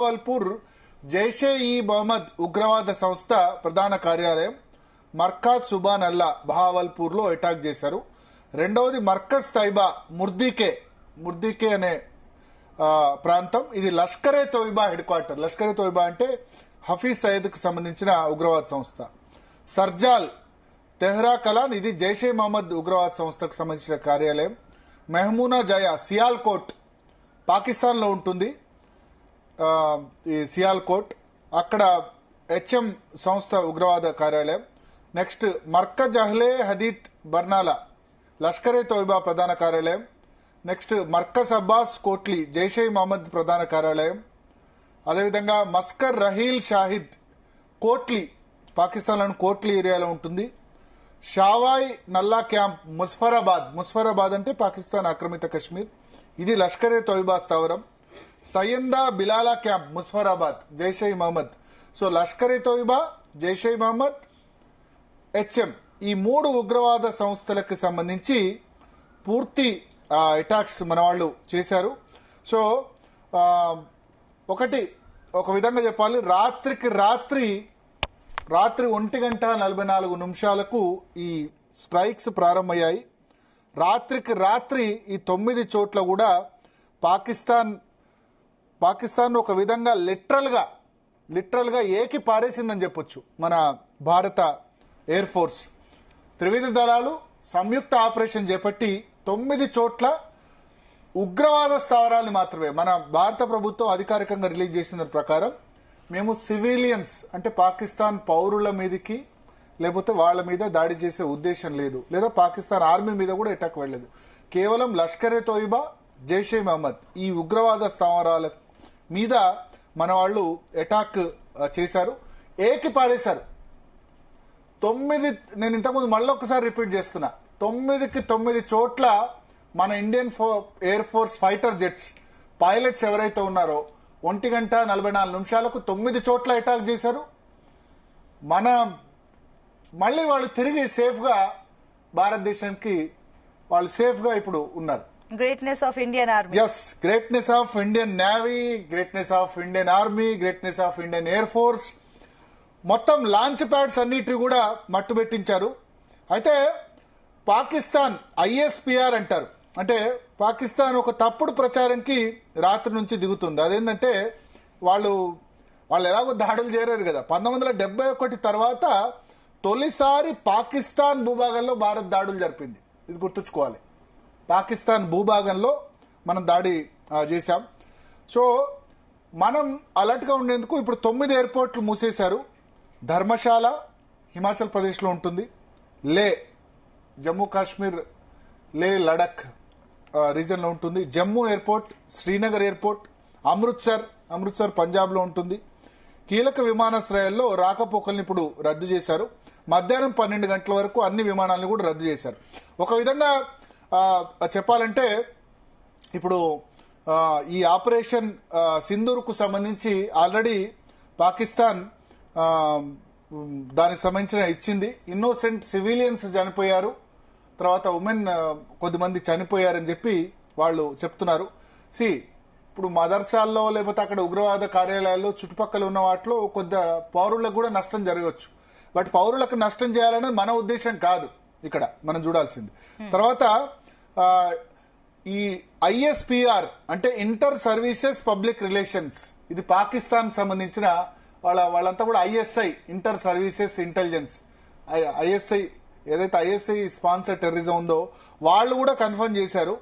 బహావల్పూర్ జైషే ఈ మొహమ్మద్ ఉగ్రవాద సంస్థ ప్రధాన కార్యాలయం మర్కాజ్ సుబాన్ అల్లా బహావల్పూర్ లో అటాక్ చేశారు. రెండవది మర్కజ్ తైబా ముర్దికే అనే ప్రాంతం. ఇది లష్కరే తోయిబా హెడ్ క్వార్టర్. లష్కరే తోయిబా అంటే హఫీజ్ సయద్ కు సంబంధించిన ఉగ్రవాద సంస్థ. సర్జాల్ తెహ్రా కలాన్ ఇది జైషే మహమ్మద్ ఉగ్రవాద సంస్థకు సంబంధించిన కార్యాలయం. మెహమూనా జయా సియాల్కోట్ పాకిస్తాన్ లో ఉంటుంది. ఈ సియాల్కోట్ అక్కడ హెచ్ఎం సంస్థ ఉగ్రవాద కార్యాలయం. నెక్స్ట్ మర్కజ్ అహ్లే హదీత్ బర్నాలా లష్కరే తోయిబా ప్రధాన కార్యాలయం. నెక్స్ట్ మర్కజ్ అబ్బాస్ కోట్లీ జైషే మహమ్మద్ ప్రధాన కార్యాలయం. అదేవిధంగా మస్కర్ రహీల్ షాహిద్ కోట్లీ పాకిస్తాన్లోని కోట్లీ ఏరియాలో ఉంటుంది. షావాయ్ నల్లా క్యాంప్ ముస్ఫరాబాద్ అంటే పాకిస్తాన్ ఆక్రమిత కశ్మీర్, ఇది లష్కరే తోయిబా స్థావరం. సయ్యందా Bilal camp Muzaffarabad Jaish-e Mohammed. So Lashkar-e Taiba, Jaish-e Mohammed, HM ఈ మూడు ఉగ్రవాద సంస్థలకు సంబంధించి పూర్తి అటాక్స్ మన వాళ్ళు చేశారు. సో ఒక విధంగా చెప్పాలి, రాత్రి 1:44 ఈ స్ట్రైక్స్ ప్రారంభమయ్యాయి. రాత్రి ఈ 9 చోట్ల కూడా పాకిస్తాన్ ఒక విధంగా లిటరల్ గా ఏకి పారేసిందని చెప్పొచ్చు. మన భారత ఎయిర్ ఫోర్స్ త్రివిధ దళాలు సంయుక్త ఆపరేషన్ చేపట్టి 9 చోట్ల ఉగ్రవాద స్థావరాలు మాత్రమే. మన భారత ప్రభుత్వం అధికారికంగా రిలీజ్ చేసిన ప్రకారం మేము సివిలియన్స్ అంటే పాకిస్తాన్ పౌరుల మీదకి లేకపోతే వాళ్ళ మీద దాడి చేసే ఉద్దేశం లేదు, లేదా పాకిస్తాన్ ఆర్మీ మీద కూడా అటాక్ వెళ్ళలేదు. కేవలం లష్కరే తోయిబా, జైషే మహమ్మద్ ఈ ఉగ్రవాద స్థావరాల మీద మన వాళ్ళు అటాక్ చేశారు, ఏకి పారేశారు. 9 నేను ఇంతకుముందు మళ్ళీ ఒకసారి రిపీట్ చేస్తున్నా, 9కి 9 చోట్ల మన Indian air force fighter jets pilots ఎవరైతే ఉన్నారో 1:44 9 చోట్ల అటాక్ చేశారు. మళ్ళీ వాళ్ళు తిరిగి సేఫ్ గా భారతదేశానికి వాళ్ళు సేఫ్ గా ఇప్పుడు ఉన్నారు. Greatness of Indian army. Yes, greatness of Indian navy, greatness of Indian army, greatness of Indian air force. మొత్తం లాంచ్ ప్యాడ్స్ అన్నిటి కూడా మట్టుబెట్టించారు. అయితే పాకిస్తాన్ ఐఎస్పిఆర్ అంటారు, అంటే పాకిస్తాన్ ఒక తప్పుడు ప్రచారంకి రాత్రి నుంచి దిగుతుంది. అదేంటంటే వాళ్ళు ఎలాగో దాడులు చేరారు కదా. 1971 తర్వాత తొలిసారి పాకిస్తాన్ భూభాగంలో భారత్ దాడులు జరిపింది. ఇది గుర్తుంచుకోవాలి. పాకిస్తాన్ భూభాగంలో మనం దాడి చేశాం. సో మనం అలర్ట్గా ఉండేందుకు ఇప్పుడు 9 ఎయిర్పోర్ట్లు మూసేశారు. ధర్మశాల హిమాచల్ ప్రదేశ్లో ఉంటుంది, లే జమ్మూ కాశ్మీర్ లే లడక్ రీజన్లో ఉంటుంది, జమ్మూ ఎయిర్పోర్ట్, శ్రీనగర్ ఎయిర్పోర్ట్, అమృత్సర్ పంజాబ్లో ఉంటుంది. కీలక విమానాశ్రయాల్లో రాకపోకల్ని ఇప్పుడు రద్దు చేశారు. మధ్యాహ్నం 12 గంటల వరకు అన్ని విమానాలను కూడా రద్దు చేశారు. ఒక విధంగా చెప్పాలంటే ఇప్పుడు ఈ ఆపరేషన్ సింధూర్కు సంబంధించి ఆల్రెడీ పాకిస్తాన్ దానికి సంబంధించిన ఇచ్చింది. ఇన్నోసెంట్ సివిలియన్స్ చనిపోయారు, తర్వాత ఉమెన్ కొద్దిమంది చనిపోయారని చెప్పి వాళ్ళు చెప్తున్నారు. ఇప్పుడు మదర్సాల్లో లేకపోతే అక్కడ ఉగ్రవాద కార్యాలయాల్లో చుట్టుపక్కల ఉన్న వాటిలో కొద్ది పౌరులకు కూడా నష్టం జరగవచ్చు. బట్ పౌరులకు నష్టం చేయాలనేది మన ఉద్దేశం కాదు ఇక్కడ మనం చూడాల్సింది. తర్వాత ఈ ఐఎస్పిఆర్ అంటే ఇంటర్ సర్వీసెస్ పబ్లిక్ రిలేషన్స్, ఇది పాకిస్తాన్ సంబంధించిన వాళ్ళంతా కూడా ISI inter services intelligence, ISI ఏదైతే ఐఎస్ఐ స్పాన్సర్ టెర్రరిజం ఉందో వాళ్ళు కూడా కన్ఫర్మ్ చేశారు.